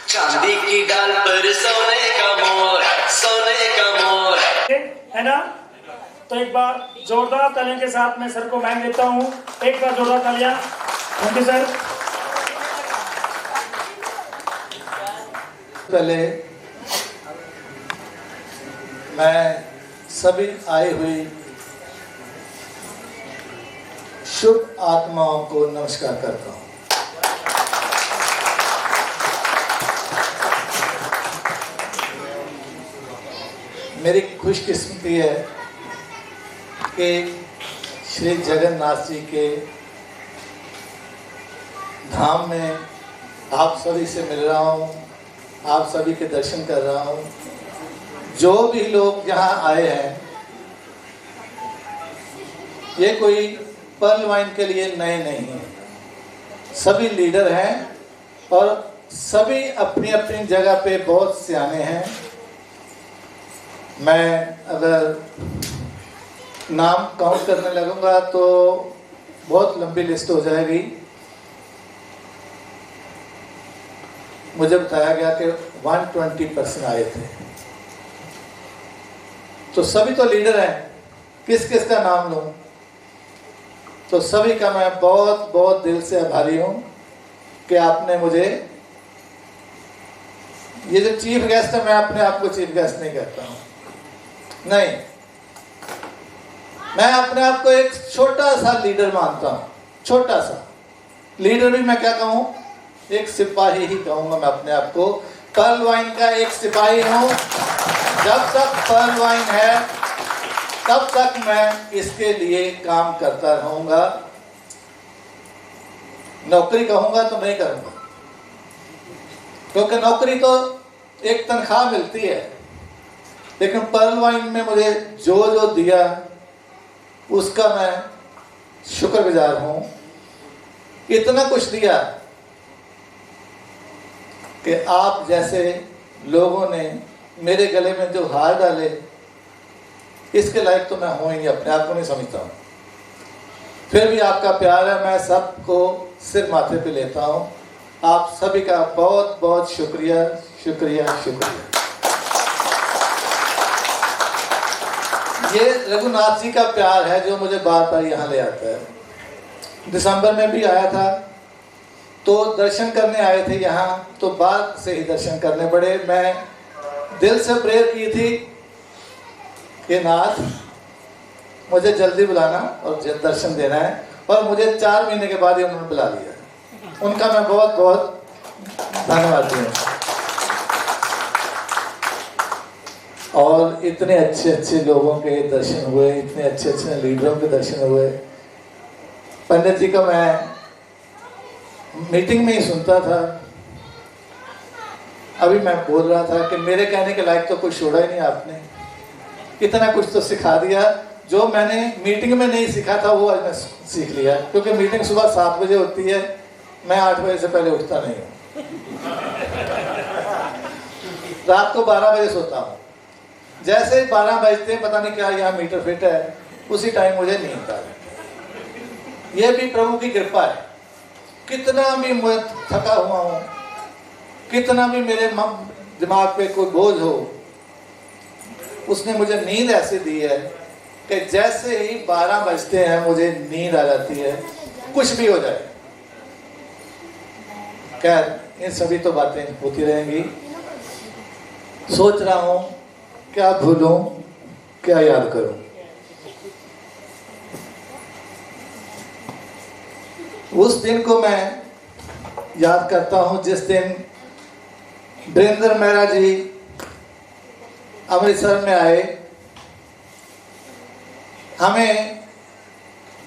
चांदी की डाल पर सोने का मोर, सोने का मोर, है ना। तो एक बार जोरदार तालियों के साथ मैं सर को मान देता हूँ। एक बार जोरदार तालियां। Thank you sir. पहले मैं सभी आई हुई शुभ आत्माओं को नमस्कार करता हूँ। मेरी खुशकिस्मती है कि श्री जगन्नाथ जी के धाम में आप सभी से मिल रहा हूँ, आप सभी के दर्शन कर रहा हूँ। जो भी लोग यहाँ आए हैं, ये कोई पर्ल वाइन के लिए नए नहीं हैं, सभी लीडर हैं और सभी अपनी अपनी जगह पे बहुत सियाने हैं। मैं अगर नाम काउंट करने लगूंगा तो बहुत लंबी लिस्ट हो जाएगी। मुझे बताया गया कि 120% आए थे, तो सभी तो लीडर हैं, किस किस का नाम लूं? तो सभी का मैं बहुत बहुत दिल से आभारी हूं कि आपने मुझे, ये जो चीफ गेस्ट है, मैं अपने आप को चीफ गेस्ट नहीं कहता हूं, नहीं, मैं अपने आप को एक छोटा सा लीडर मानता हूं। छोटा सा लीडर भी मैं क्या कहूं, एक सिपाही ही कहूंगा मैं अपने आप को। पर्ल वाइन का एक सिपाही हूं। जब तक पर्ल वाइन है तब तक मैं इसके लिए काम करता रहूंगा। नौकरी कहूंगा तो नहीं करूंगा, क्योंकि नौकरी तो एक तनख्वाह मिलती है, लेकिन पर्ल वाइन में मुझे जो जो दिया उसका मैं शुक्रगुजार हूं। इतना कुछ दिया कि आप जैसे लोगों ने मेरे गले में जो हार डाले, इसके लायक तो मैं हूं ही नहीं, अपने आप को नहीं समझता हूं। फिर भी आपका प्यार है, मैं सबको सिर माथे पे लेता हूं। आप सभी का बहुत बहुत शुक्रिया, शुक्रिया, शुक्रिया। ये रघुनाथ जी का प्यार है जो मुझे बार बार यहाँ ले आता है। दिसंबर में भी आया था तो दर्शन करने आए थे यहाँ, तो बाद से ही दर्शन करने पड़े। मैं दिल से प्रेयर की थी कि नाथ मुझे जल्दी बुलाना और दर्शन देना है, और मुझे 4 महीने के बाद ही उन्होंने बुला लिया। उनका मैं बहुत बहुत धन्यवाद दूँ। और इतने अच्छे अच्छे लोगों के दर्शन हुए, इतने अच्छे अच्छे लीडरों के दर्शन हुए। पंडित जी का मैं मीटिंग में ही सुनता था, अभी मैं बोल रहा था कि मेरे कहने के लायक तो कुछ छोड़ा ही नहीं आपने, इतना कुछ तो सिखा दिया। जो मैंने मीटिंग में नहीं सीखा था वो आज मैं सीख लिया, क्योंकि मीटिंग सुबह 7 बजे होती है, मैं 8 बजे से पहले उठता नहीं हूँ। रात को 12 बजे सोता हूँ। जैसे 12 बजते पता नहीं क्या यहाँ मीटर फिट है, उसी टाइम मुझे नींद आ जाती। ये भी प्रभु की कृपा है। कितना भी मैं थका हुआ हूँ, कितना भी मेरे दिमाग पे कोई बोझ हो, उसने मुझे नींद ऐसे दी है कि जैसे ही 12 बजते हैं मुझे नींद आ जाती है, कुछ भी हो जाए। खैर, इन सभी तो बातें होती रहेंगी। सोच रहा हूँ क्या भूलूं, क्या याद करूं। उस दिन को मैं याद करता हूं जिस दिन वीरेंद्र मेहरा जी अमृतसर में आए, हमें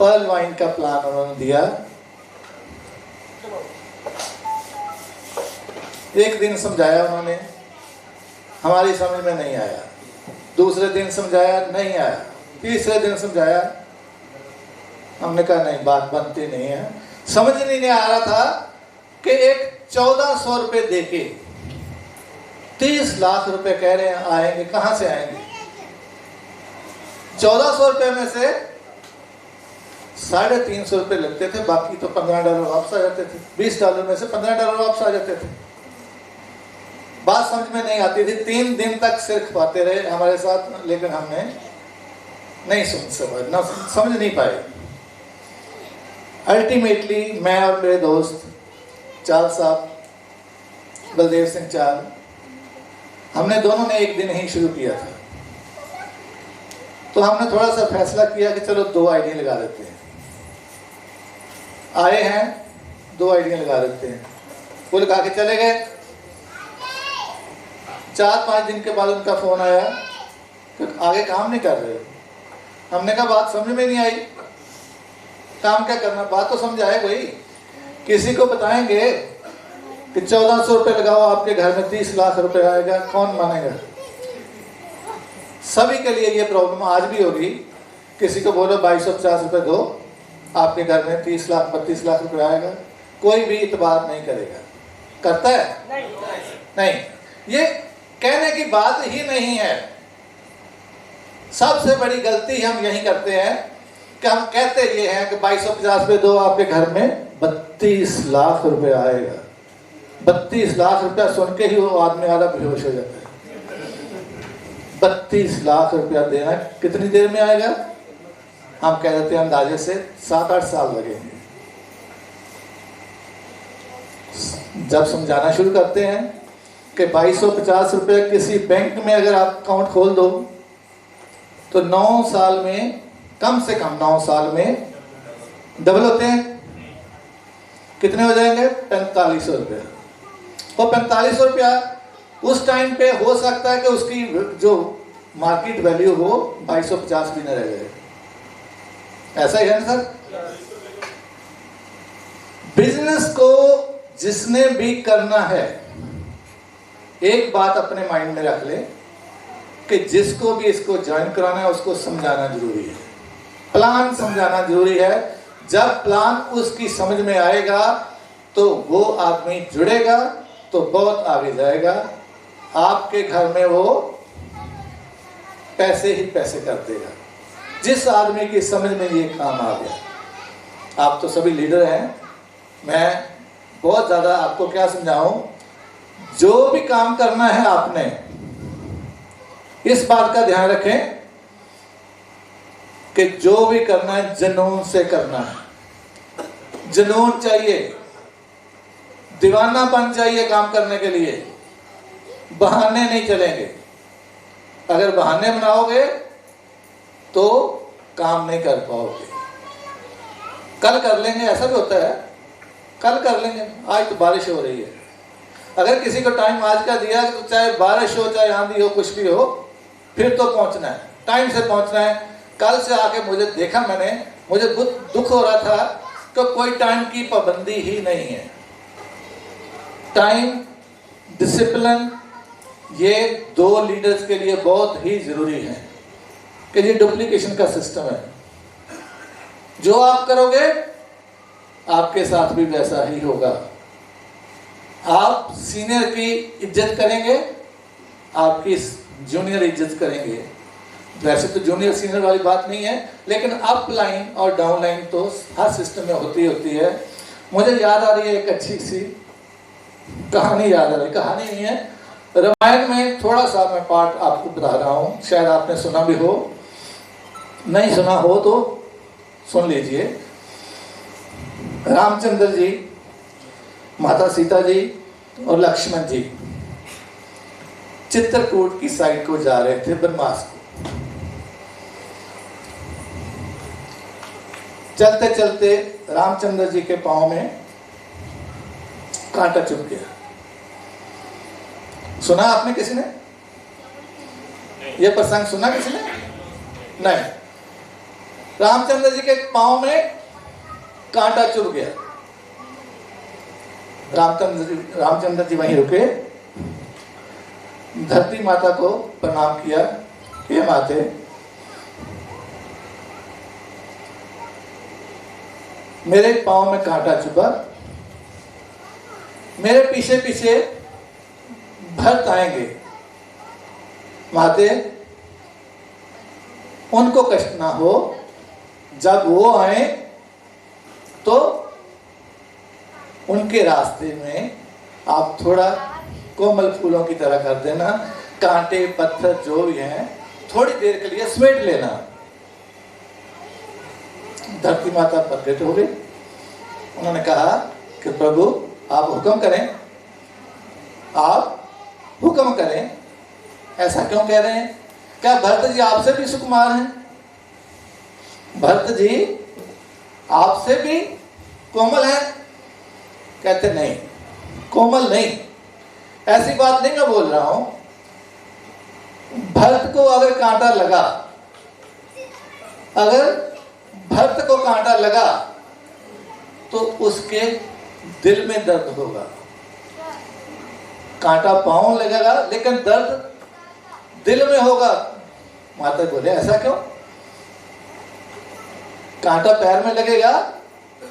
पर्ल वाइन का प्लान उन्होंने दिया। एक दिन समझाया उन्होंने, हमारी समझ में नहीं आया। दूसरे दिन समझाया, नहीं आया। तीसरे दिन समझाया, हमने कहा नहीं, बात बनती नहीं है। समझ नहीं आ रहा था कि एक 1400 रुपये देके 30 लाख रुपए कह रहे हैं आएंगे, कहां से आएंगे? 1400 रुपये में से $350 रुपये लगते थे, बाकी तो $15 वापस आ जाते थे। $20 में से $15 वापस आ जाते थे। बात समझ में नहीं आती थी। 3 दिन तक सिर खपाते रहे हमारे साथ, लेकिन हमने नहीं समझ नहीं पाए। अल्टीमेटली मैं और मेरे दोस्त चाल साहब, बलदेव सिंह चाल, हमने दोनों ने एक दिन ही शुरू किया था। तो हमने थोड़ा सा फैसला किया कि चलो 2 आईडी लगा देते हैं। आए हैं, 2 आईडी लगा देते हैं। वो लगा के चले गए। 4-5 दिन के बाद उनका फोन आया कि आगे काम नहीं कर रहे। हमने कहा बात समझ में नहीं आई, काम क्या करना, बात तो समझ आए भाई। किसी को बताएंगे कि 1400 रुपये लगाओ आपके घर में 30 लाख रुपए आएगा, कौन मानेगा? सभी के लिए ये प्रॉब्लम आज भी होगी। किसी को बोलो 2250 रुपये दो, आपके घर में 30 लाख 32 लाख रुपए आएगा, कोई भी इतबार नहीं करेगा। करता है? नहीं। ये कहने की बात ही नहीं है। सबसे बड़ी गलती हम यही करते हैं कि हम कहते ये हैं कि 2250 रुपये दो, आपके घर में 32 लाख रुपए आएगा। 32 लाख रुपया सुन के ही वो आदमी आधा बेहोश हो जाता है। 32 लाख रुपया देना कितनी देर में आएगा? हम कह देते हैं अंदाजे से 7-8 साल लगेंगे। जब समझाना शुरू करते हैं कि 2250 रुपये किसी बैंक में अगर आप अकाउंट खोल दो तो 9 साल में, कम से कम 9 साल में डबल होते हैं। कितने हो जाएंगे? 4500 रुपया। और 4500 रुपया उस टाइम पे हो सकता है कि उसकी जो मार्केट वैल्यू हो 2250 भी न रह जाए। ऐसा ही है ना सर? बिजनेस को जिसने भी करना है, एक बात अपने माइंड में रख ले कि जिसको भी इसको ज्वाइन कराना है उसको समझाना जरूरी है, प्लान समझाना जरूरी है। जब प्लान उसकी समझ में आएगा तो वो आदमी जुड़ेगा तो बहुत आगे जाएगा। आपके घर में वो पैसे ही पैसे कर देगा जिस आदमी की समझ में ये काम आ गया। आप तो सभी लीडर हैं, मैं बहुत ज़्यादा आपको क्या समझाऊं, जो भी काम करना है आपने इस बात का ध्यान रखें कि जो भी करना है जुनून से करना है। जुनून चाहिए, दीवानापन चाहिए काम करने के लिए। बहाने नहीं चलेंगे। अगर बहाने बनाओगे तो काम नहीं कर पाओगे। कल कर लेंगे, ऐसा भी होता है, कल कर लेंगे, आज तो बारिश हो रही है। अगर किसी को टाइम आज का दिया तो चाहे बारिश हो चाहे आंधी हो कुछ भी हो, फिर तो पहुंचना है, टाइम से पहुंचना है। कल से आके मुझे देखा, मुझे दुख हो रहा था कि कोई टाइम की पाबंदी ही नहीं है। टाइम डिसिप्लिन ये 2 लीडर्स के लिए बहुत ही जरूरी है कि ये डुप्लीकेशन का सिस्टम है। जो आप करोगे आपके साथ भी वैसा ही होगा। आप सीनियर की इज्जत करेंगे, आपकी जूनियर इज्जत करेंगे। वैसे तो जूनियर सीनियर वाली बात नहीं है, लेकिन अप लाइन और डाउन लाइन तो हर सिस्टम में होती है। मुझे याद आ रही है एक अच्छी सी कहानी, याद आ रही, कहानी नहीं है, रामायण में थोड़ा सा मैं पार्ट आपको बता रहा हूँ, शायद आपने सुना भी हो, नहीं सुना हो तो सुन लीजिए। रामचंद्र जी, माता सीता जी और लक्ष्मण जी चित्रकूट की साइड को जा रहे थे, बनवास को। चलते चलते रामचंद्र जी के पांव में कांटा चुभ गया। सुना आपने किसी ने? यह प्रसंग सुना किसी ने? नहीं। रामचंद्र जी के पांव में कांटा चुभ गया। रामचंद्र जी वहीं रुके। धरती माता को प्रणाम किया, हे माते, मेरे पांव में कांटा चुभा, मेरे पीछे पीछे भक्त आएंगे, माते उनको कष्ट ना हो, जब वो आए तो उनके रास्ते में आप थोड़ा कोमल फूलों की तरह कर देना, कांटे पत्थर जो भी हैं थोड़ी देर के लिए स्वेट लेना। धरती माता प्रकट हो गई, उन्होंने कहा कि प्रभु आप हुक्म करें, आप हुक्म करें। ऐसा क्यों कह रहे हैं? क्या भरत जी आपसे भी सुकुमार हैं? भरत जी आपसे भी कोमल है? कहते नहीं, कोमल नहीं, ऐसी बात नहीं मैं बोल रहा हूं। भरत को अगर कांटा लगा, अगर भरत को कांटा लगा तो उसके दिल में दर्द होगा। कांटा पांव लगेगा लेकिन दर्द दिल में होगा। माता बोले ऐसा क्यों? कांटा पैर में लगेगा,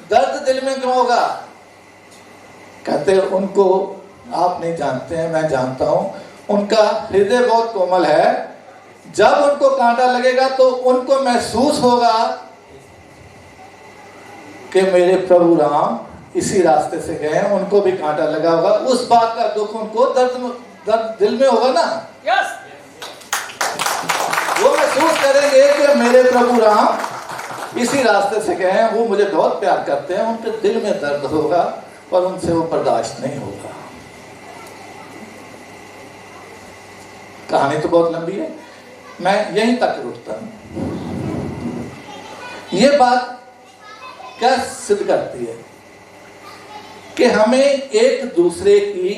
दर्द दिल में क्यों होगा? कहते उनको आप नहीं जानते हैं, मैं जानता हूं। उनका हृदय बहुत कोमल है। जब उनको कांटा लगेगा तो उनको महसूस होगा कि मेरे प्रभु राम इसी रास्ते से गए हैं, उनको भी कांटा लगा होगा। उस बात का दुख उनको दर्द दिल में होगा ना। यस, वो महसूस करेंगे कि मेरे प्रभु राम इसी रास्ते से गए हैं, वो मुझे बहुत प्यार करते हैं। उनके दिल में दर्द होगा और उनसे वो बर्दाश्त नहीं होगा। कहानी तो बहुत लंबी है, मैं यहीं तक रुकता हूं। ये बात क्या सिद्ध करती है कि हमें एक दूसरे की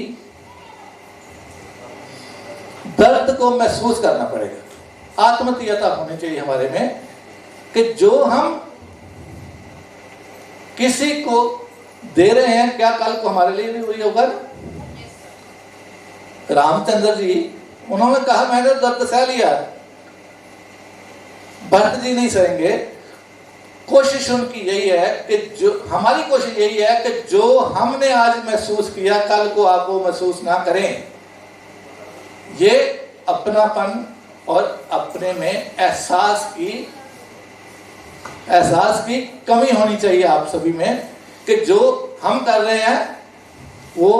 दर्द को महसूस करना पड़ेगा। आत्मीयता होनी चाहिए हमारे में कि जो हम किसी को दे रहे हैं, क्या कल को हमारे लिए भी वही होगा? रामचंद्र जी उन्होंने कहा मैंने दर्द सह लिया, भरत जी नहीं सहेंगे। कोशिश उनकी यही है कि जो हमारी कोशिश यही है कि जो हमने आज महसूस किया कल को आप वो महसूस ना करें। ये अपनापन और अपने में एहसास की कमी होनी चाहिए आप सभी में कि जो हम कर रहे हैं वो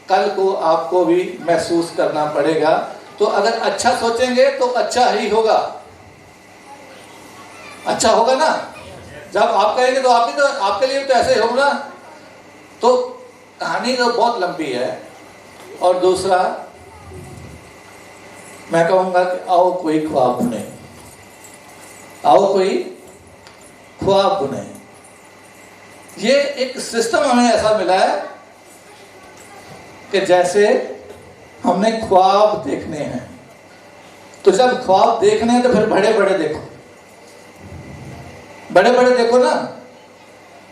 कल को आपको भी महसूस करना पड़ेगा। तो अगर अच्छा सोचेंगे तो अच्छा ही होगा, अच्छा होगा ना। जब आप कहेंगे तो आप भी तो आपके लिए तो ऐसे ही होगा ना। तो कहानी तो बहुत लंबी है। और दूसरा मैं कहूंगा कि आओ कोई ख्वाब बुने, आओ कोई ख्वाब बुने। ये एक सिस्टम हमें ऐसा मिला है कि जैसे हमने ख्वाब देखने हैं, तो जब ख्वाब देखने हैं तो फिर बड़े बड़े देखो, बड़े बड़े देखो ना।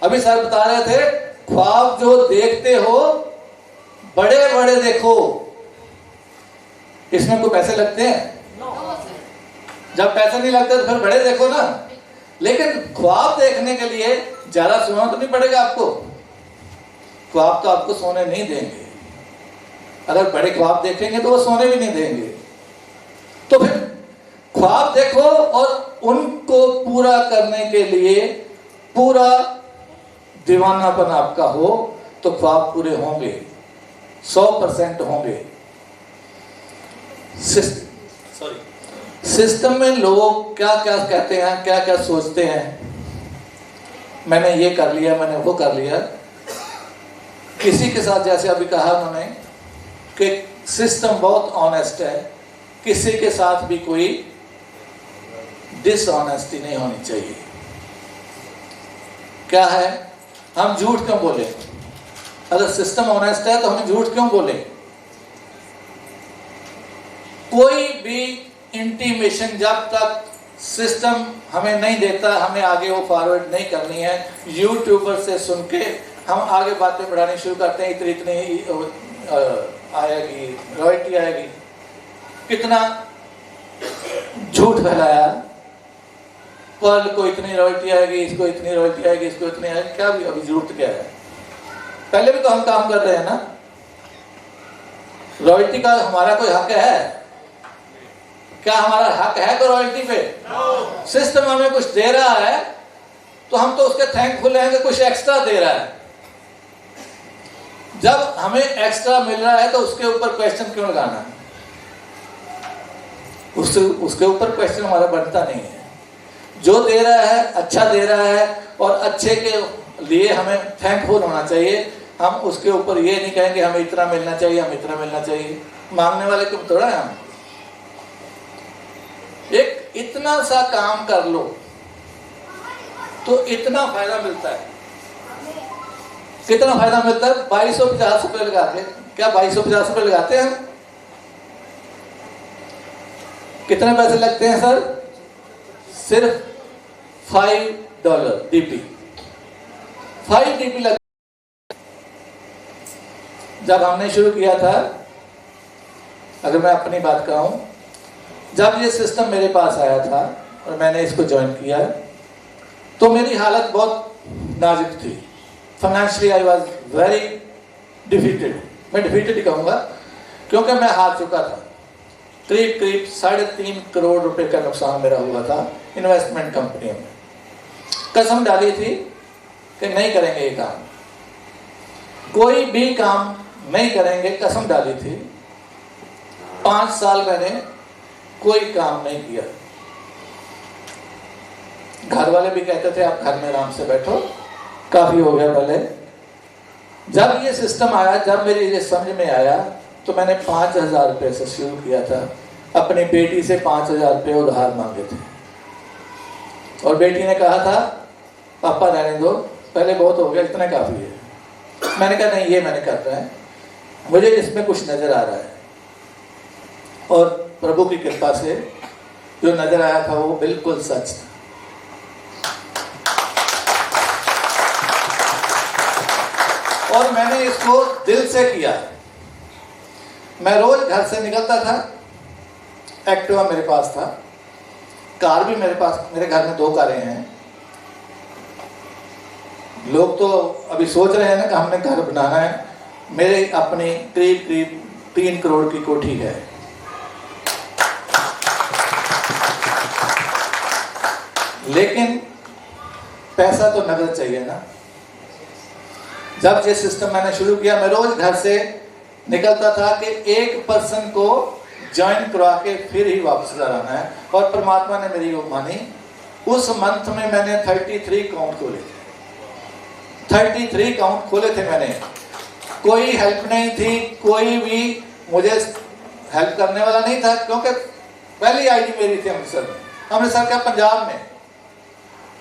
अभी सर बता रहे थे ख्वाब जो देखते हो बड़े बड़े देखो। इसमें कोई पैसे लगते हैं? जब पैसे नहीं लगते तो फिर बड़े देखो ना। लेकिन ख्वाब देखने के लिए ज्यादा सोना तो नहीं पड़ेगा आपको। ख्वाब तो आपको सोने नहीं देंगे। अगर बड़े ख्वाब देखेंगे तो वो सोने भी नहीं देंगे। तो फिर ख्वाब देखो और उनको पूरा करने के लिए पूरा दीवानापन आपका हो तो ख्वाब पूरे होंगे, 100% होंगे। सिस्टम में लोग क्या क्या कहते हैं, क्या क्या सोचते हैं, मैंने ये कर लिया, मैंने वो कर लिया। किसी के साथ जैसे अभी कहा उन्होंने कि सिस्टम बहुत ऑनेस्ट है, किसी के साथ भी कोई डिसऑनेस्टी नहीं होनी चाहिए। क्या है, हम झूठ क्यों बोले? अगर सिस्टम ऑनेस्ट है तो हम झूठ क्यों बोले? कोई भी इंटीमेशन जब तक सिस्टम हमें नहीं देता, हमें आगे वो फॉरवर्ड नहीं करनी है। यूट्यूबर से सुन के हम आगे बातें बढ़ानी शुरू करते हैं, इतनी आएगी, रॉयल्टी आएगी। कितना झूठ फैलाया, पर्ल को इतनी रॉयल्टी आएगी, इसको इतनी रॉयल्टी आएगी, इसको इतनी आएगी, क्या भी अभी जरूरत क्या है? पहले भी तो हम काम कर रहे हैं ना। रॉयल्टी का हमारा कोई हक है? क्या हमारा हक है कोई रॉयल्टी पे? सिस्टम हमें कुछ दे रहा है तो हम तो उसके थैंकफुल हैं कि कुछ एक्स्ट्रा दे रहा है। जब हमें एक्स्ट्रा मिल रहा है तो उसके ऊपर क्वेश्चन क्यों लगाना? उसके ऊपर क्वेश्चन हमारा बनता नहीं है। जो दे रहा है अच्छा दे रहा है और अच्छे के लिए हमें थैंकफुल होना चाहिए। हम उसके ऊपर ये नहीं कहेंगे हमें इतना मिलना चाहिए, हम इतना मिलना चाहिए। मांगने वाले क्यों थोड़ा है हम। एक इतना सा काम कर लो तो इतना फायदा मिलता है। कितना फायदा मिलता है? 2250 रुपये लगा के। क्या 2250 रुपये लगाते हैं हम? कितने पैसे लगते हैं सर? सिर्फ $5 डीपी। 5 डीपी लग। जब हमने शुरू किया था, अगर मैं अपनी बात कहूं, जब ये सिस्टम मेरे पास आया था और मैंने इसको ज्वाइन किया तो मेरी हालत बहुत नाजुक थी। Financially I was very defeated. मैं डिफीटेड ही कहूँगा क्योंकि मैं हार चुका था। करीब 3.5 करोड़ रुपए का नुकसान मेरा हुआ था इन्वेस्टमेंट कंपनियों में। कसम डाली थी कि नहीं करेंगे ये काम, कोई भी काम नहीं करेंगे, कसम डाली थी। 5 साल मैंने कोई काम नहीं किया। घर वाले भी कहते थे आप घर में आराम से बैठो, काफी हो गया पहले। जब ये सिस्टम आया, जब मेरी ये समझ में आया तो मैंने 5,000 रुपये से शुरू किया था। अपनी बेटी से 5,000 रुपये उधार मांगे थे और बेटी ने कहा था पापा रहने दो, पहले बहुत हो गया, इतना काफी है। मैंने कहा नहीं, ये मैंने करना है, मुझे इसमें कुछ नजर आ रहा है। और प्रभु की कृपा से जो नजर आया था वो बिल्कुल सच था। और मैंने इसको दिल से किया। मैं रोज घर से निकलता था, एक्टिवा मेरे पास था, कार भी मेरे पास, मेरे घर में 2 कारें हैं। लोग तो अभी सोच रहे हैं ना कि हमने घर बनाना है। मेरे अपनी करीब 3 करोड़ की कोठी है। लेकिन पैसा तो नगद चाहिए ना। जब ये सिस्टम मैंने शुरू किया, मैं रोज घर से निकलता था कि एक पर्सन को ज्वाइन करवा के फिर ही वापस घर आना है। और परमात्मा ने मेरी वो मानी। उस मंथ में मैंने 33 अकाउंट खोले थे। 33 अकाउंट खोले थे मैंने। कोई हेल्प नहीं थी, कोई भी मुझे हेल्प करने वाला नहीं था, क्योंकि पहली आईडी मेरी थी अमृतसर में। अमृतसर क्या, पंजाब में,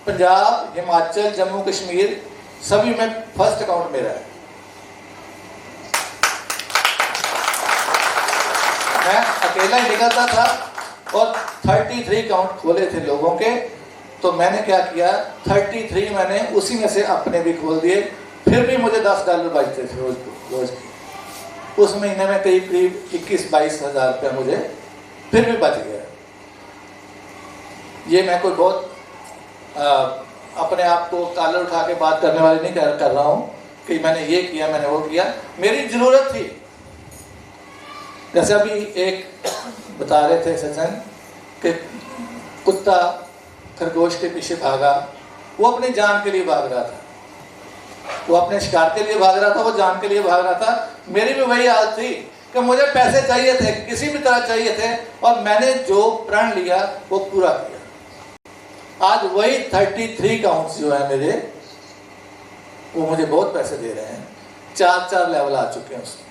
पंजाब, हिमाचल, जम्मू कश्मीर सभी में फर्स्ट अकाउंट मेरा है। मैं अकेला ही निकलता था और 33 अकाउंट खोले थे लोगों के। तो मैंने क्या किया, 33 मैंने उसी में से अपने भी खोल दिए। फिर भी मुझे $10 बचते थे रोज। उस महीने में करीब 21-22 हज़ार रुपया मुझे फिर भी बच गया। ये मैं कोई बहुत अपने आप को कॉलर उठा के बात करने वाले नहीं कर रहा हूँ कि मैंने ये किया, मैंने वो किया। मेरी जरूरत थी। जैसे अभी एक बता रहे थे सज्जन कि कुत्ता खरगोश के पीछे भागा, वो अपनी जान के लिए भाग रहा था, वो अपने शिकार के लिए भाग रहा था, वो जान के लिए भाग रहा था। मेरी भी वही हालत थी कि मुझे पैसे चाहिए थे, किसी भी तरह चाहिए थे, और मैंने जो प्रण लिया वो पूरा किया। आज वही 33 अकाउंट्स जो है मेरे, वो मुझे बहुत पैसे दे रहे हैं। 4 लेवल आ चुके हैं उसमें,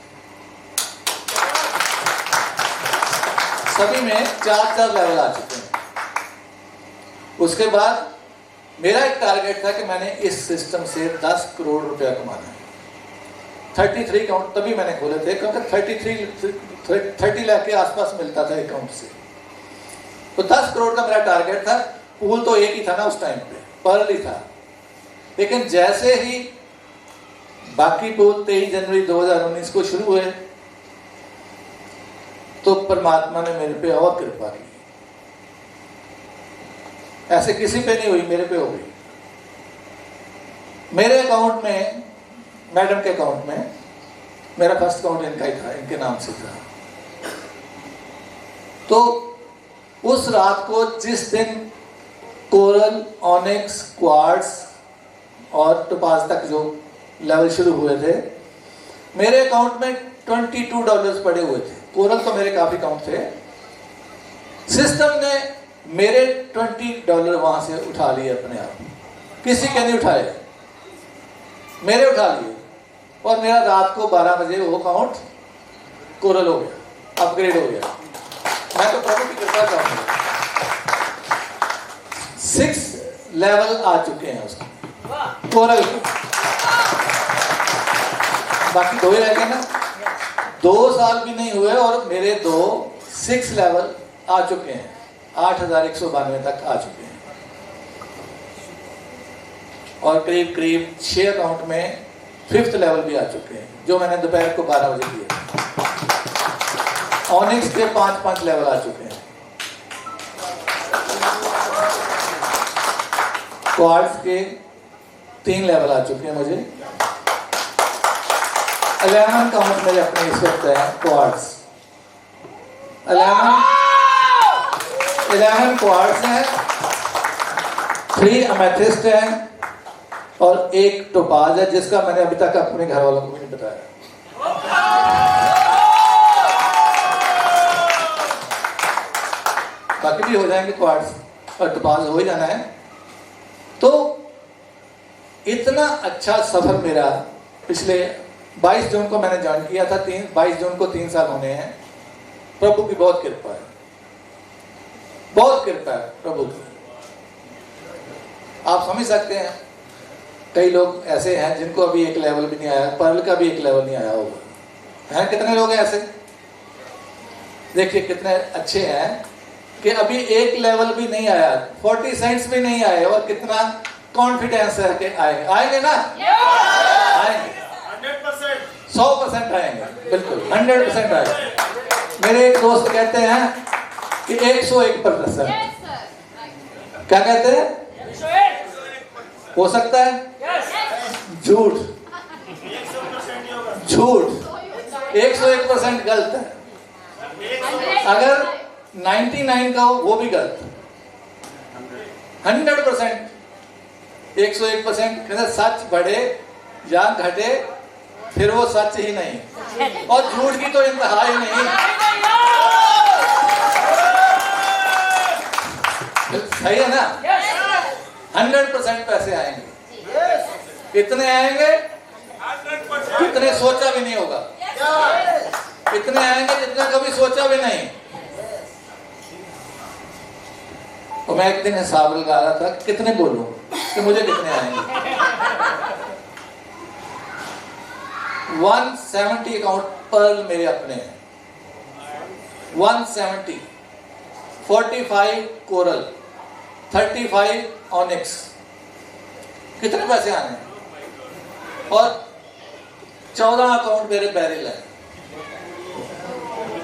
सभी में 4 लेवल आ चुके हैं। उसके बाद मेरा एक टारगेट था कि मैंने इस सिस्टम से 10 करोड़ रुपया कमाना है। 33 अकाउंट तभी मैंने खोले थे क्योंकि 30 लाख के आसपास मिलता था अकाउंट से। तो 10 करोड़ का मेरा टारगेट था। पूल तो एक ही था ना उस टाइम पे, पर्ल ही था। लेकिन जैसे ही बाकी पूल 23 जनवरी 2019 को शुरू हुए तो परमात्मा ने मेरे पे और कृपा की। ऐसे किसी पे नहीं हुई, मेरे पे हो गई। मेरे अकाउंट में, मैडम के अकाउंट में, मेरा फर्स्ट अकाउंट इनका ही था, इनके नाम से था। तो उस रात को जिस दिन कोरल, ऑनिक्स, क्वार्ट्ज और टोपाज तक जो लेवल शुरू हुए थे, मेरे अकाउंट में $22 पड़े हुए थे। कोरल तो मेरे काफी अकाउंट थे। सिस्टम ने मेरे $20 वहां से उठा लिए अपने आप, किसी के नहीं उठाए, मेरे उठा लिए। और मेरा रात को 12 बजे वो अकाउंट कोरल हो गया, अपग्रेड हो गया। मैं तो प्रभु की कृपा चाहूंगा। 6 लेवल आ चुके हैं उसको, कोरल के। बाकी 2 ही रह गए ना। 2 साल भी नहीं हुए और मेरे 6 लेवल आ चुके हैं, 8192 तक आ चुके हैं। और करीब करीब 6 अकाउंट में 5th लेवल भी आ चुके हैं, जो मैंने दोपहर को 12 बजे दिए। ऑनिक्स के 5 लेवल आ चुके हैं। क्वार्ट्ज के 3 लेवल आ चुके हैं मुझे। 11 काउंट मेरे अपने इस वक्त है क्वार्ट्ज। 11 क्वार्ट्ज है, 3 अमेथिस्ट है और 1 टोपाज है, जिसका मैंने अभी तक अपने घर वालों को भी नहीं बताया। बाकी भी हो जाएंगे, क्वार्ट्ज और टोपाज हो ही जाना है। तो इतना अच्छा सफर मेरा पिछले 22 जून को मैंने ज्वाइन किया था। 22 जून को 3 साल होने हैं। प्रभु की बहुत कृपा है, बहुत कृपा है प्रभु की। आप समझ सकते हैं, कई लोग ऐसे हैं जिनको अभी 1 लेवल भी नहीं आया, पर्ल का भी 1 लेवल नहीं आया होगा। हैं कितने लोग हैं ऐसे? देखिए कितने अच्छे हैं कि अभी 1 लेवल भी नहीं आया, 40 सेंट्स भी नहीं आए, और कितना कॉन्फिडेंस है कि आएंगे। आएंगे ना? आएंगे, 100% आएंगे, बिल्कुल 100% आएंगे। मेरे एक दोस्त कहते हैं कि 101%। क्या कहते हैं? हो सकता है? झूठ, झूठ। 101% गलत है। अगर 99 का हो वो भी गलत। 100%, 101%। कहते सच बढ़े या घटे फिर वो सच ही नहीं, और झूठ की तो इंतहा ही नहीं। सही है ना? 100% पैसे आएंगे। कितने आएंगे? कितने सोचा भी नहीं होगा। इतने आएंगे जितना कभी सोचा भी नहीं। तो मैं एक दिन हिसाब लगा रहा था कितने बोलूं कि मुझे कितने आएंगे। 170 अकाउंट पर्ल मेरे अपने हैं, 170, 45 कोरल, 35 ऑनिक्स। कितने पैसे आने हैं? और 14 अकाउंट मेरे बैरल है,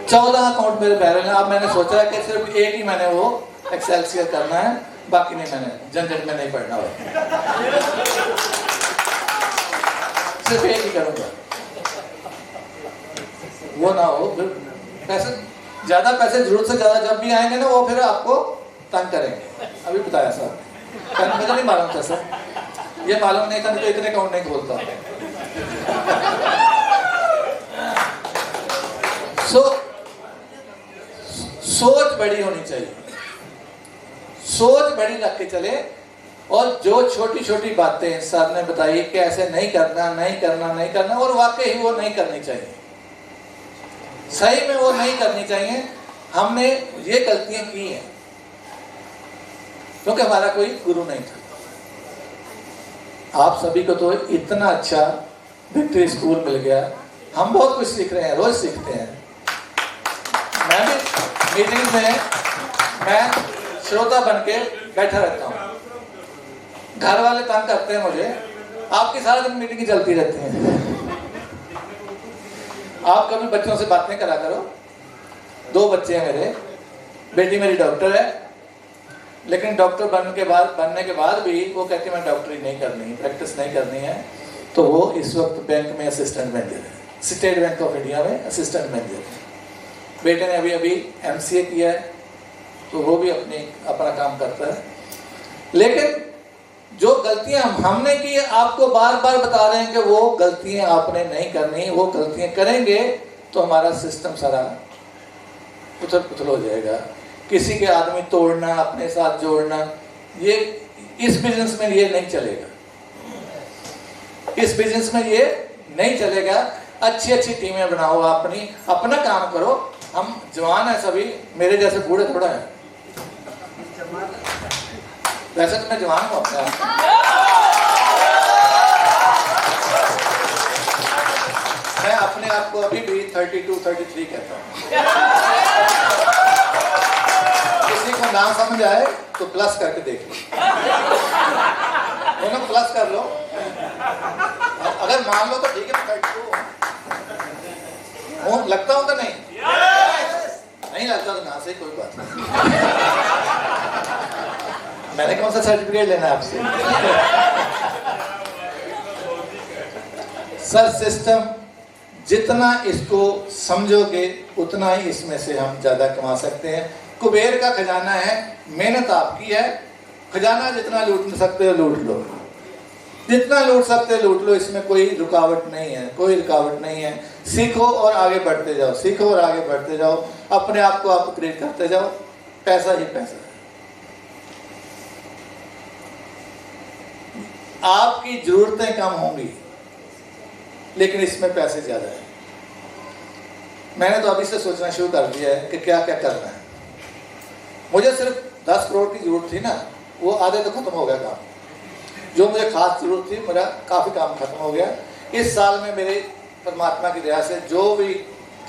14 अकाउंट मेरे बैरल है। अब मैंने सोचा है कि सिर्फ एक ही मैंने वो एक्सेलसियर करना है, बाकी नहीं, मैंने झंझट में नहीं पड़ना हो, सिर्फ एक ही करूंगा। वो ना हो फिर पैसे, ज्यादा पैसे जरूरत से ज्यादा जब भी आएंगे ना, वो फिर आपको तंग करेंगे। अभी बताया सर, पहले मुझे नहीं मालूम था सर, ये मालूम नहीं था तो इतने अकाउंट नहीं खोलता। सोच बड़ी होनी चाहिए, सोच बड़ी रख के चले। और जो छोटी छोटी बातें सर ने बताई कि ऐसे नहीं करना, नहीं करना, नहीं करना, और वाकई ही वो नहीं करनी चाहिए, सही में वो नहीं करनी चाहिए। हमने ये गलतियां की हैं क्योंकि हमारा कोई गुरु नहीं था। आप सभी को तो इतना अच्छा विक्ट्री स्कूल मिल गया, हम बहुत कुछ सीख रहे हैं, रोज सीखते हैं। मैं भी मीटिंग में मैं श्रोता बन के बैठा रहता हूँ, घर वाले तंग करते हैं मुझे, आपकी सारा दिन मीटिंग चलती रहती है। आप कभी बच्चों से बातें करा करो, 2 बच्चे हैं मेरे, बेटी मेरी डॉक्टर है, लेकिन डॉक्टर बनने के बाद भी वो कहती है मैं डॉक्टरी नहीं करनी, प्रैक्टिस नहीं करनी है। तो वो इस वक्त बैंक में असिस्टेंट मैनेजर है, स्टेट बैंक ऑफ इंडिया में असिस्टेंट मैनेजर है। बेटे ने अभी MCA किया है, तो वो भी अपना काम करता है। लेकिन जो गलतियां हमने की, आपको बार बार बता रहे हैं कि वो गलतियां आपने नहीं करनी, वो गलतियां करेंगे तो हमारा सिस्टम सारा उथल पुथल हो जाएगा। किसी के आदमी तोड़ना, अपने साथ जोड़ना, ये इस बिजनेस में ये नहीं चलेगा, इस बिजनेस में ये नहीं चलेगा। अच्छी अच्छी टीमें बनाओ, अपना काम करो। हम जवान हैं सभी, मेरे जैसे बूढ़े थोड़ा है, वैसे तो मैं जवान हूँ अपने आप। मैं अपने आप को अभी भी 32-33 कहता हूँ। किसी को ना समझ आए तो प्लस करके देख लो, दोनों प्लस कर लो, अगर मान लो तो ठीक है, 32 हूँ, लगता हूँ तो नहीं, नहीं लगता तो ना से कोई बात नहीं। मैंने कौन सा सर्टिफिकेट लेना है आपसे? सर सिस्टम जितना इसको समझोगे उतना ही इसमें से हम ज्यादा कमा सकते हैं। कुबेर का खजाना है, मेहनत आपकी है, खजाना जितना लूट सकते हो लूट लो, जितना लूट सकते हो लूट लो, इसमें कोई रुकावट नहीं है, कोई रुकावट नहीं है। सीखो और आगे बढ़ते जाओ, सीखो और आगे बढ़ते जाओ, अपने आप को अपग्रेड करते जाओ, पैसा ही पैसा है। आपकी जरूरतें कम होंगी लेकिन इसमें पैसे ज्यादा है। मैंने तो अभी से सोचना शुरू कर दिया है कि क्या क्या करना है। मुझे सिर्फ 10 करोड़ की जरूरत थी ना, वो आधे तो खत्म हो गया काम। जो मुझे खास जरूरत थी, मेरा काफी काम खत्म हो गया। इस साल में मेरे परमात्मा की दया से जो भी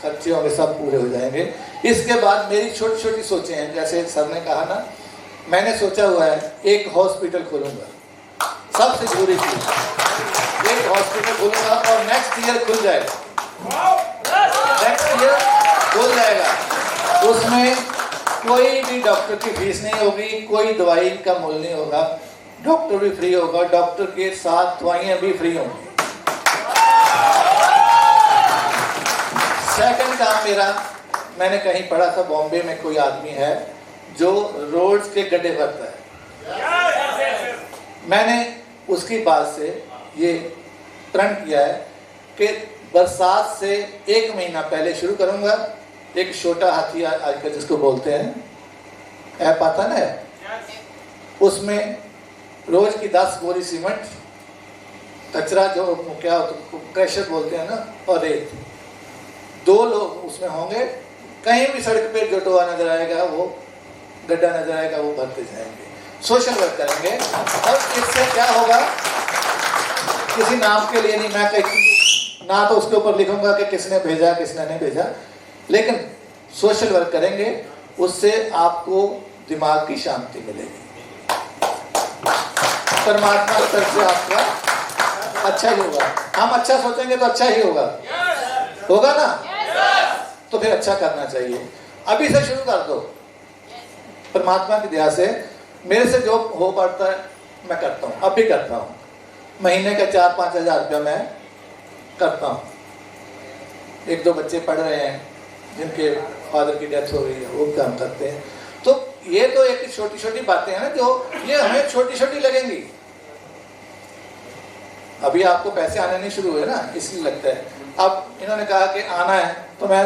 खर्चे होंगे सब पूरे हो जाएंगे। इसके बाद मेरी छोटी छोटी सोचें हैं, जैसे सर ने कहा ना, मैंने सोचा हुआ है एक हॉस्पिटल खोलूंगा, सबसे जरूरी चीज, एक हॉस्पिटल खोलूंगा और नेक्स्ट ईयर खुल जाएगा, नेक्स्ट ईयर खुल जाएगा। उसमें कोई भी डॉक्टर की फीस नहीं होगी, कोई दवाई का मूल्य नहीं होगा, डॉक्टर भी फ्री होगा, डॉक्टर के साथ दवाइयां भी फ्री होंगी। सेकंड काम मेरा, मैंने कहीं पढ़ा था बॉम्बे में कोई आदमी है जो रोड्स के गड्ढे भरता है। मैंने उसकी बात से ये प्रण किया है कि बरसात से 1 महीना पहले शुरू करूंगा। एक छोटा हाथी आजकल जिसको बोलते हैं, ऐप आता ना, उसमें रोज की 10 बोरी सीमेंट, कचरा जो क्या क्रशर बोलते हैं ना, और रेत, 2 लोग उसमें होंगे। कहीं भी सड़क पे जो टोआ नजर आएगा, वो गड्ढा नजर आएगा, वो भरते जाएंगे, सोशल वर्क करेंगे। और इससे क्या होगा, किसी नाम के लिए नहीं, मैं कहीं ना तो उसके ऊपर लिखूंगा कि किसने भेजा किसने नहीं भेजा, लेकिन सोशल वर्क करेंगे, उससे आपको दिमाग की शांति मिलेगी, परमात्मा की तरफ से आपका अच्छा ही होगा। हम अच्छा सोचेंगे तो अच्छा ही होगा, होगा ना? तो फिर अच्छा करना चाहिए, अभी से शुरू कर दो। परमात्मा की दया से मेरे से जो हो पाता है मैं करता हूँ, अब भी करता हूँ। महीने का 4-5 हज़ार रुपया मैं करता हूँ। 1-2 बच्चे पढ़ रहे हैं जिनके फादर की डेथ हो गई है, वो काम करते हैं। तो ये तो एक छोटी छोटी बातें हैं ना, जो ये हमें छोटी छोटी लगेंगी। अभी आपको पैसे आने नहीं शुरू हुए ना, इसलिए लगता है। अब इन्होंने कहा कि आना है, तो मैं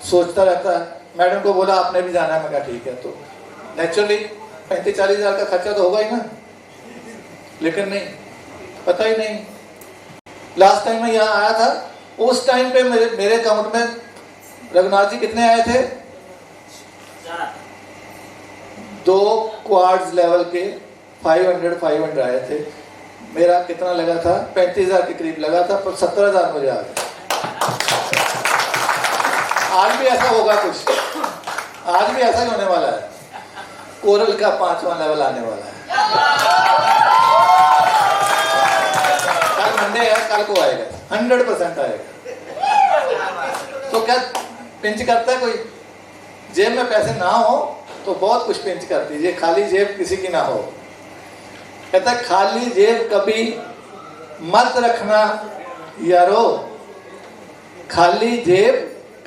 सोचता रहता है, मैडम को बोला आपने भी जाना है, मैं कहा ठीक है। तो नेचुरली 35-40 हज़ार का खर्चा तो होगा ही ना, लेकिन नहीं, पता ही नहीं। लास्ट टाइम मैं यहाँ आया था, उस टाइम पे मेरे अकाउंट में रघुनाथ जी कितने आए थे? 2 क्वार्ट्स लेवल के 500 आए थे। मेरा कितना लगा था? 35,000 के करीब लगा था, पर 17,000 मुझे आ गया। आज भी ऐसा होगा कुछ, आज भी ऐसा ही होने वाला है। कोरल का 5वां लेवल आने वाला है। कल मंडे है, कल को आएगा, 100% आएगा। तो क्या पिंच करता है कोई? जेब में पैसे ना हो तो बहुत कुछ पिंच कर दीजिए, खाली जेब किसी की ना हो। कहता है खाली जेब कभी मत रखना यारो, खाली जेब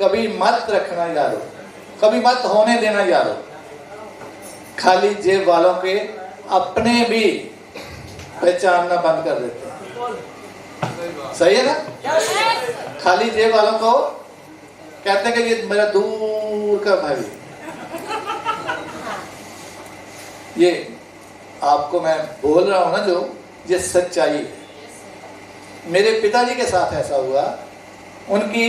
कभी मत रखना यारो, कभी मत होने देना यारो। खाली जेब वालों के अपने भी पहचानना बंद कर देते हैं। सही है ना? खाली जेब वालों को कहते हैं कि ये मेरा दूर का भाई। ये आपको मैं बोल रहा हूं ना, जो ये सच्चाई है। मेरे पिताजी के साथ ऐसा हुआ, उनकी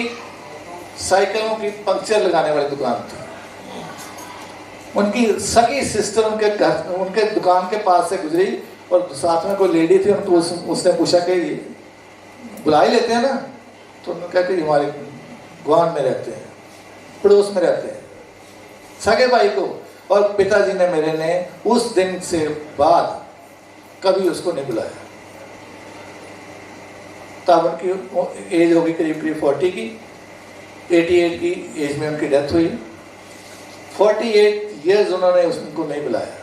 साइकिलों की पंक्चर लगाने वाली दुकान थी। उनकी सगी सिस्टर उनके घर, उनके दुकान के पास से गुजरी और साथ में कोई लेडी थी, उनको उसने पूछा कि बुला ही लेते हैं ना, तो उन्होंने कहा कि हमारे गुआन में रहते हैं, पड़ोस में रहते हैं, सगे भाई को। और पिताजी ने मेरे ने उस दिन से बाद कभी उसको नहीं बुलाया। तब उनकी एज होगी करीब करीब 40 की, 88 की एज में उनकी डेथ हुई। 48 ईयर्स उन्होंने उसको नहीं बुलाया।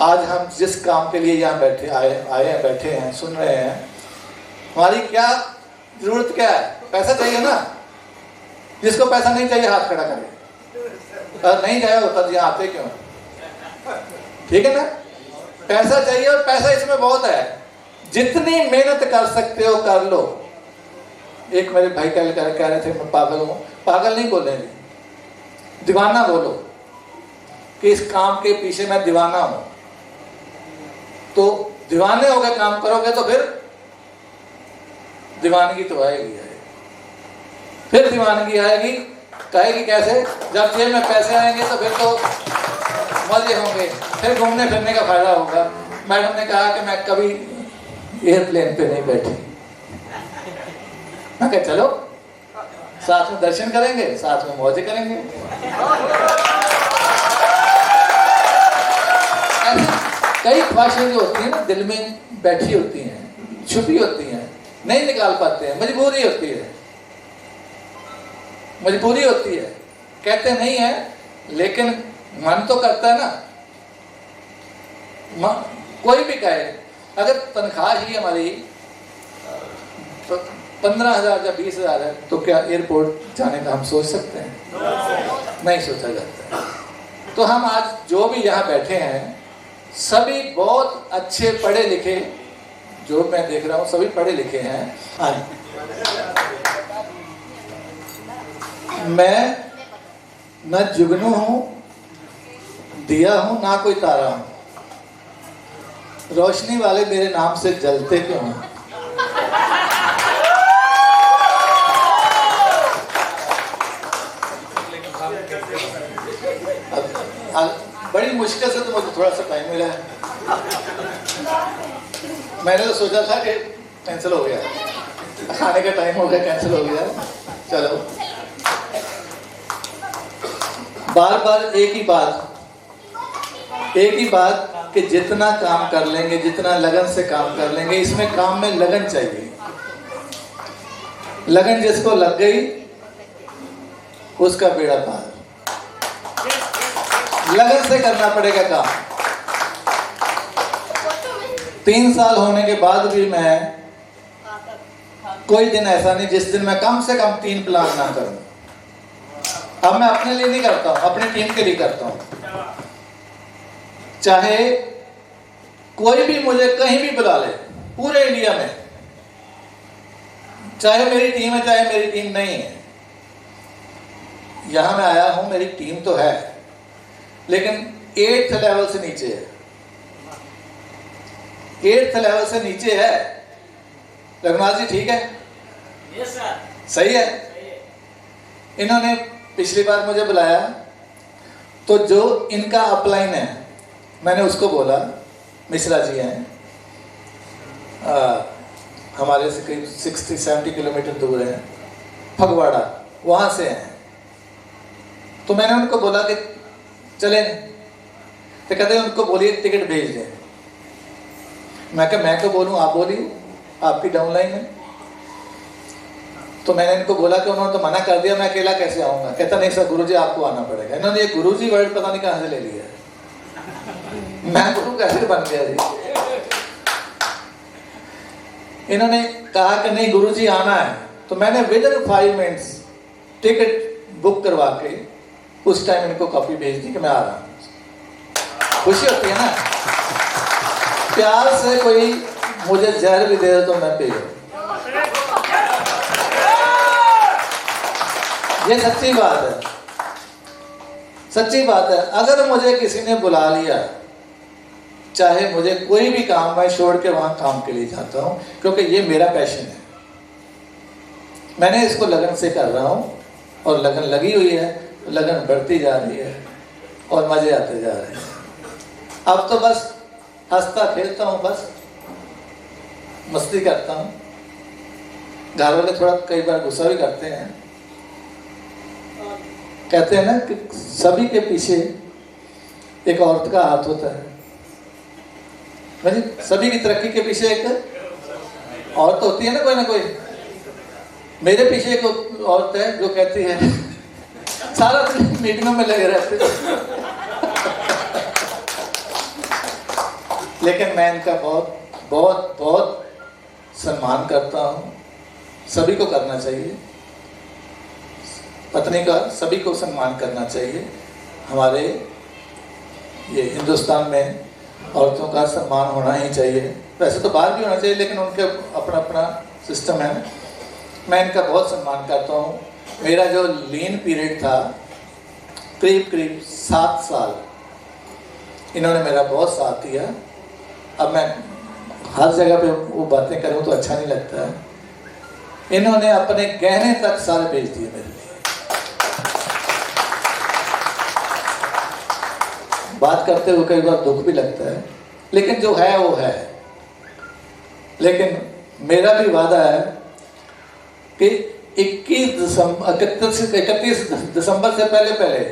आज हम जिस काम के लिए यहाँ बैठे आए बैठे हैं, सुन रहे हैं, हमारी क्या जरूरत क्या है? पैसा चाहिए ना। जिसको पैसा नहीं चाहिए हाथ खड़ा करे, और नहीं चाहिए होता जी आते क्यों? ठीक है ना? पैसा चाहिए और पैसा इसमें बहुत है, जितनी मेहनत कर सकते हो कर लो। एक मेरे भाई कह रहे थे मैं पागल हूं। पागल नहीं बोलेंगे, दीवाना बोलो कि इस काम के पीछे मैं दीवाना हूं। तो दीवाने हो गए, काम करोगे तो फिर दीवानगी तो आएगी। फिर दीवानगी आएगी, कहेगी कैसे? जब जेब में पैसे आएंगे तो फिर तो मजे होंगे, फिर घूमने फिरने का फायदा होगा। मैडम ने कहा कि मैं कभी एयरप्लेन पे नहीं बैठी। मैं कहा चलो साथ में दर्शन करेंगे, साथ में मौज करेंगे। ऐसी कई ख्वाहिशें जो होती हैं ना, दिल में बैठी होती हैं, छुपी होती हैं, नहीं निकाल पाते हैं। मजबूरी होती है, मजबूरी होती है, कहते नहीं है, लेकिन मन तो करता है ना। कोई भी कहे अगर तनख्वाह ही हमारी 15,000 या 20,000 है तो क्या एयरपोर्ट जाने का हम सोच सकते हैं? नहीं सोचा जाता। तो हम आज जो भी यहाँ बैठे हैं सभी बहुत अच्छे पढ़े लिखे, जो मैं देख रहा हूँ सभी पढ़े लिखे हैं। मैं न जुगनू हूं, दिया हूं, ना कोई तारा हूं। रोशनी वाले मेरे नाम से जलते क्यों हैं? बड़ी मुश्किल से तो मुझे थोड़ा सा टाइम मिला है। मैंने तो सोचा था कि कैंसिल हो गया, खाने का टाइम हो गया, कैंसिल हो गया। चलो बार बार एक ही बात कि जितना काम कर लेंगे, जितना लगन से काम कर लेंगे, इसमें काम में लगन चाहिए। लगन जिसको लग गई उसका बेड़ा पार। लगन से करना पड़ेगा काम। 3 साल होने के बाद भी मैं कोई दिन ऐसा नहीं जिस दिन मैं कम से कम 3 प्लान ना करूं। अब मैं अपने लिए नहीं करता हूं, अपनी टीम के लिए करता हूं। चाहे कोई भी मुझे कहीं भी बुला ले पूरे इंडिया में, चाहे मेरी टीम है चाहे मेरी टीम नहीं है। यहां मैं आया हूं, मेरी टीम तो है लेकिन 8th लेवल से नीचे है। 8th लेवल से नीचे है। रघुनाथ जी ठीक है? Yes sir. सही है। इन्होंने पिछली बार मुझे बुलाया तो जो इनका अपलाइन है मैंने उसको बोला, मिश्रा जी हैं, हमारे से करीब 60-70 किलोमीटर दूर है, फगवाड़ा, वहाँ से हैं। तो मैंने उनको बोला कि चलें, तो कहते हैं उनको बोलिए टिकट भेज दें। मैं क्या मैं तो बोलूँ, आप बोलिए, आपकी डाउनलाइन है। तो मैंने इनको बोला कि उन्होंने तो मना कर दिया, मैं अकेला कैसे आऊँगा। कहता नहीं सर गुरुजी आपको आना पड़ेगा। इन्होंने ये गुरुजी वर्ड पता नहीं कहाँ से ले लिया है, मैं गुरु कैसे बन गया जी। इन्होंने कहा कि नहीं गुरुजी आना है, तो मैंने with in 5 minutes ticket book करवा के उस टाइम इनको कॉपी भेज दी कि मैं आ रहा हूँ। खुशी होती है ना, प्यार से कोई मुझे जहर भी दे दे तो मैं पी लूं। ये सच्ची बात है, सच्ची बात है। अगर मुझे किसी ने बुला लिया, चाहे मुझे कोई भी काम, मैं छोड़ के वहां काम के लिए जाता हूं, क्योंकि ये मेरा पैशन है। मैंने इसको लगन से कर रहा हूं और लगन लगी हुई है, लगन बढ़ती जा रही है और मजे आते जा रहे हैं। अब तो बस हंसता खेलता हूं, बस मस्ती करता हूं। घर वाले थोड़ा कई बार गुस्सा भी करते हैं। कहते हैं ना कि सभी के पीछे एक औरत का हाथ होता है। मतलब सभी की तरक्की के पीछे एक औरत होती है ना कोई। मेरे पीछे एक औरत है जो कहती है सारा दिन मीटिंगों में लगे रहते हैं। लेकिन मैं इनका बहुत बहुत बहुत सम्मान करता हूँ। सभी को करना चाहिए, पत्नी का सभी को सम्मान करना चाहिए। हमारे ये हिंदुस्तान में औरतों का सम्मान होना ही चाहिए। वैसे तो बाहर भी होना चाहिए, लेकिन उनके अपना अपना सिस्टम है। मैं इनका बहुत सम्मान करता हूँ। मेरा जो लीन पीरियड था करीब करीब 7 साल, इन्होंने मेरा बहुत साथ दिया। अब मैं हर जगह पे वो बातें करूँ तो अच्छा नहीं लगता है। इन्होंने अपने गहने तक सारे बेच दिए मेरे लिए। बात करते हुए कई बार दुख भी लगता है, लेकिन जो है वो है। लेकिन मेरा भी वादा है कि 31 दिसंबर से पहले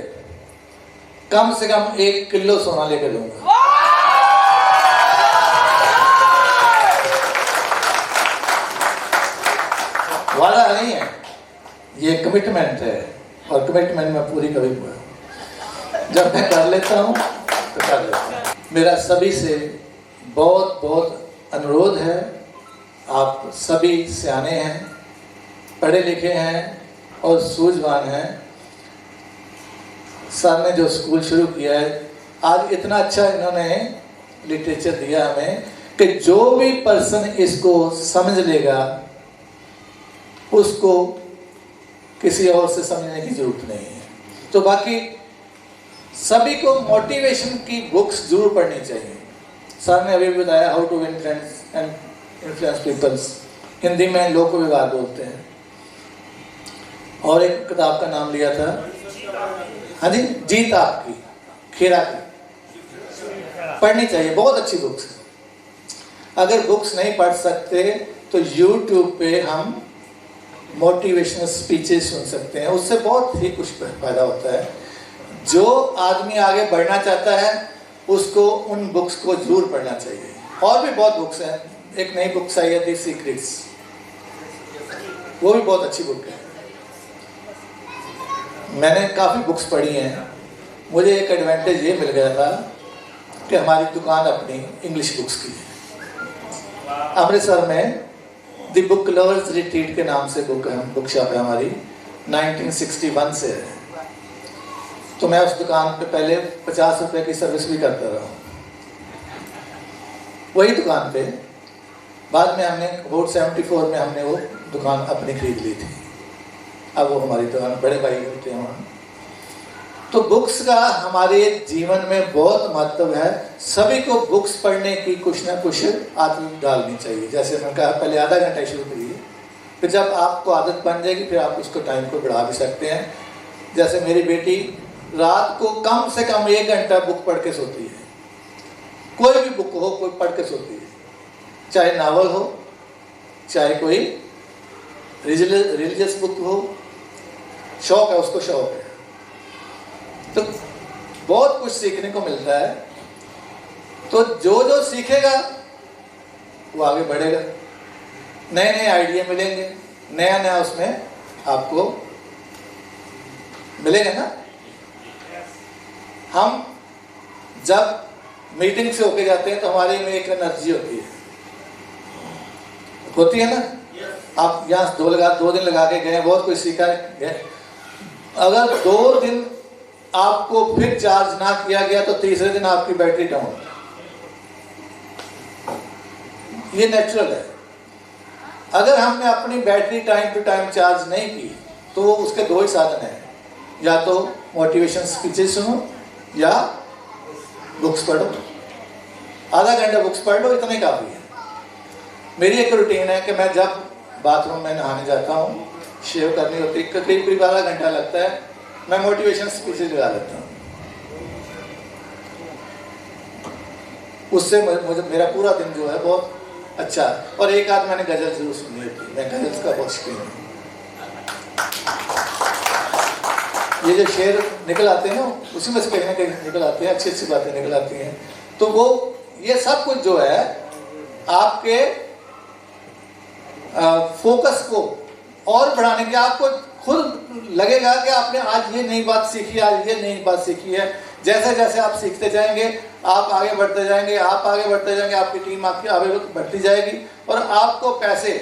कम से कम 1 किलो सोना लेकर दूंगा। वादा नहीं है, ये कमिटमेंट है, और कमिटमेंट मैं पूरी कभी जब मैं कर लेता हूँ तो कर लेता हूँ। मेरा सभी से बहुत बहुत अनुरोध है, आप सभी सियाने हैं, पढ़े लिखे हैं और सूझवान हैं। सर ने जो स्कूल शुरू किया है, आज इतना अच्छा इन्होंने लिटरेचर दिया हमें कि जो भी पर्सन इसको समझ लेगा उसको किसी और से समझने की जरूरत नहीं है। तो बाकी सभी को मोटिवेशन की बुक्स जरूर पढ़नी चाहिए। सर ने अभी बताया how to win friends and influence peoples, Hindi में लोक विवाद बोलते हैं। और एक किताब का नाम लिया था, हाँ जी, जीत आपकी, खेरा की, पढ़नी चाहिए। बहुत अच्छी बुक्स है। अगर बुक्स नहीं पढ़ सकते तो यूट्यूब पे हम मोटिवेशनल स्पीचेस सुन सकते हैं, उससे बहुत ही कुछ फायदा होता है। जो आदमी आगे बढ़ना चाहता है उसको उन बुक्स को जरूर पढ़ना चाहिए। और भी बहुत बुक्स हैं। एक नई बुक्स आई है दी सीक्रेट्स, वो भी बहुत अच्छी बुक है। मैंने काफ़ी बुक्स पढ़ी हैं। मुझे एक एडवांटेज ये मिल गया था कि हमारी दुकान अपनी इंग्लिश बुक्स की है। अमृतसर में द बुक लवर्स रिट्रीट के नाम से बुक शॉप है हमारी, 1961 से है। तो मैं उस दुकान पे पहले 50 रुपए की सर्विस भी करता रहा। वही दुकान पे बाद में हमने वोट 74 में हमने वो दुकान अपनी खरीद ली थी। अब वो हमारी दुकान, बड़े भाई होते हैं वहाँ। तो बुक्स का हमारे जीवन में बहुत महत्व है। सभी को बुक्स पढ़ने की कुछ ना कुछ आदत डालनी चाहिए। जैसे मैंने कहा, पहले आधा घंटा शुरू करिए, फिर जब आपको आदत बन जाएगी फिर आप उसको टाइम को बढ़ा भी सकते हैं। जैसे मेरी बेटी रात को कम से कम 1 घंटा बुक पढ़ के सोती है। कोई भी बुक हो, कोई पढ़ के सोती है, चाहे नावल हो, चाहे कोई रिलीजियस बुक हो। शौक है उसको, शौक है। तो बहुत कुछ सीखने को मिलता है। तो जो जो सीखेगा वो आगे बढ़ेगा, नए नए आइडिया मिलेंगे, नया नया उसमें आपको मिलेगा ना। हम जब मीटिंग से होके जाते हैं तो हमारे में एक एनर्जी होती है ना। आप यहाँ 2 दिन लगा के गए, बहुत कुछ सीखा गए, अगर 2 दिन आपको फिर चार्ज ना किया गया तो तीसरे दिन आपकी बैटरी डाउन। ये नेचुरल है। अगर हमने अपनी battery time to time charge नहीं की तो वो उसके 2 ही साधन हैं, या तो मोटिवेशन स्पीचेस सुनो या बुक्स पढ़ो। आधा घंटा बुक्स पढ़ लो, इतना ही काफ़ी है। मेरी एक रूटीन है कि मैं जब बाथरूम में नहाने जाता हूँ, शेव करनी होती है, करीब आधा घंटा लगता है, मैं मोटिवेशन स्पीचेस लगा लेता हूँ। उससे मुझे मेरा पूरा दिन जो है बहुत अच्छा। और एक आध मैंने गजल जरूर सुनी होती, मैं गजल का बहुत शौकीन हूँ। ये जो शेर निकल आते हैं ना, उसी में से कहीं ना कहीं निकल आते हैं, अच्छी अच्छी बातें निकल आती हैं। तो वो ये सब कुछ जो है आपके फोकस को और बढ़ाने के, आपको खुद लगेगा कि आपने आज ये नई बात सीखी, आज ये नई बात सीखी है। जैसे जैसे आप सीखते जाएंगे आप आगे बढ़ते जाएंगे, आप आगे बढ़ते जाएंगे, आपकी टीम आपकी आगे बढ़ती जाएगी और आपको पैसे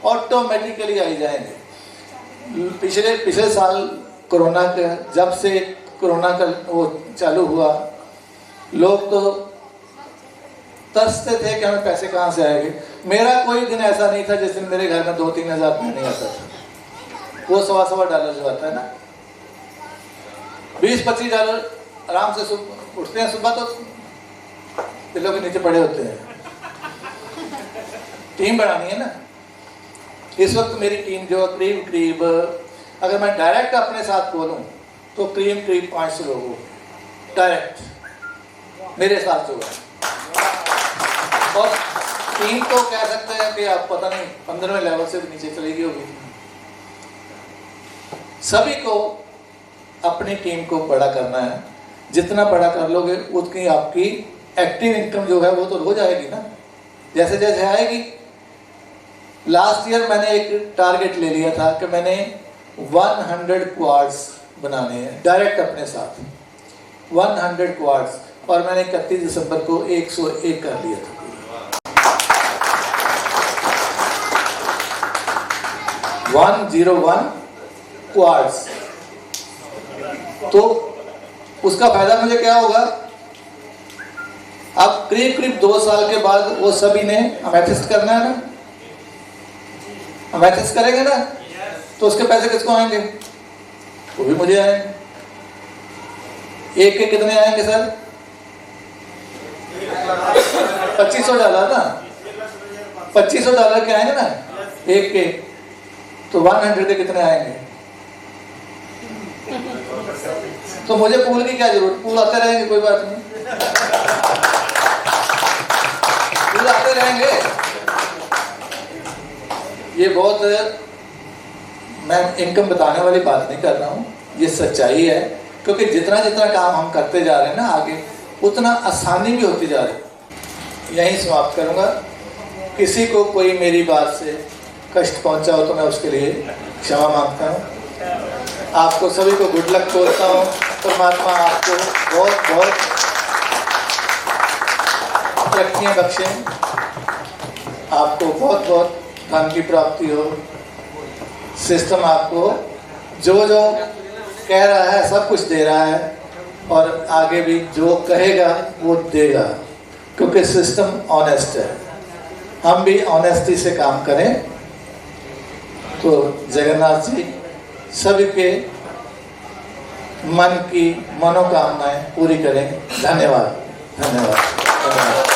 ऑटोमेटिकली आ जाएंगे। पिछले साल कोरोना का, जब से कोरोना का वो चालू हुआ, लोग तो तरसते थे कि हमें पैसे कहाँ से आएंगे। मेरा कोई दिन ऐसा नहीं था जिस दिन मेरे घर में 2-3 हज़ार रुपये नहीं आता था। वो $1.25 जो आता है ना, 20-25 डॉलर आराम से उठते हैं सुबह तो पिल्लों के नीचे पड़े होते हैं। टीम बढ़ानी है ना। इस वक्त मेरी टीम जो करीब अगर मैं डायरेक्ट अपने साथ बोलूं तो करीब 500 लोगों डायरेक्ट मेरे साथ जो है। और टीम तो कह सकते हैं कि आप पता नहीं 15वें लेवल से भी नीचे चली गई होगी। सभी को अपनी टीम को बड़ा करना है। जितना बड़ा कर लोगे उतनी आपकी एक्टिव इनकम जो है वो तो रोज आएगी ना, जैसे जैसे आएगी। लास्ट ईयर मैंने एक टारगेट ले लिया था कि मैंने 100 क्वाड्स बनाने हैं डायरेक्ट अपने साथ, 100 क्वाड्स, और मैंने 31 दिसंबर को 101 कर लिया था। 101 क्वाड्स। तो उसका फायदा मुझे क्या होगा, अब करीब 2 साल के बाद वो सभी ने अमेथिस्ट करना है ना, अमेथिस्ट करेंगे ना, तो उसके पैसे किसको आएंगे? वो भी मुझे आएंगे। एक के कितने आएंगे सर? $2500 ना, $2500 के आएंगे ना एक के, तो 100 के कितने आएंगे? तो मुझे पूल की क्या जरूरत, पूल आते रहेंगे, कोई बात नहीं, पूल आते रहेंगे। ये बहुत मैं इनकम बताने वाली बात नहीं कर रहा हूँ, ये सच्चाई है। क्योंकि जितना जितना काम हम करते जा रहे हैं ना आगे, उतना आसानी भी होती जा रही है। यहीं समाप्त करूँगा। किसी को कोई मेरी बात से कष्ट पहुँचा हो तो मैं उसके लिए क्षमा मांगता हूँ। आपको सभी को गुड लक बोलता हूँ। परमात्मा आपको बहुत बहुत तरक्कियाँ बख्शें, आपको बहुत बहुत धन की प्राप्ति हो। सिस्टम आपको जो जो कह रहा है सब कुछ दे रहा है, और आगे भी जो कहेगा वो देगा, क्योंकि सिस्टम ऑनेस्ट है। हम भी ऑनेस्टी से काम करें तो जगन्नाथ जी सभी के मन की मनोकामनाएं पूरी करें। धन्यवाद, धन्यवाद, धन्यवाद।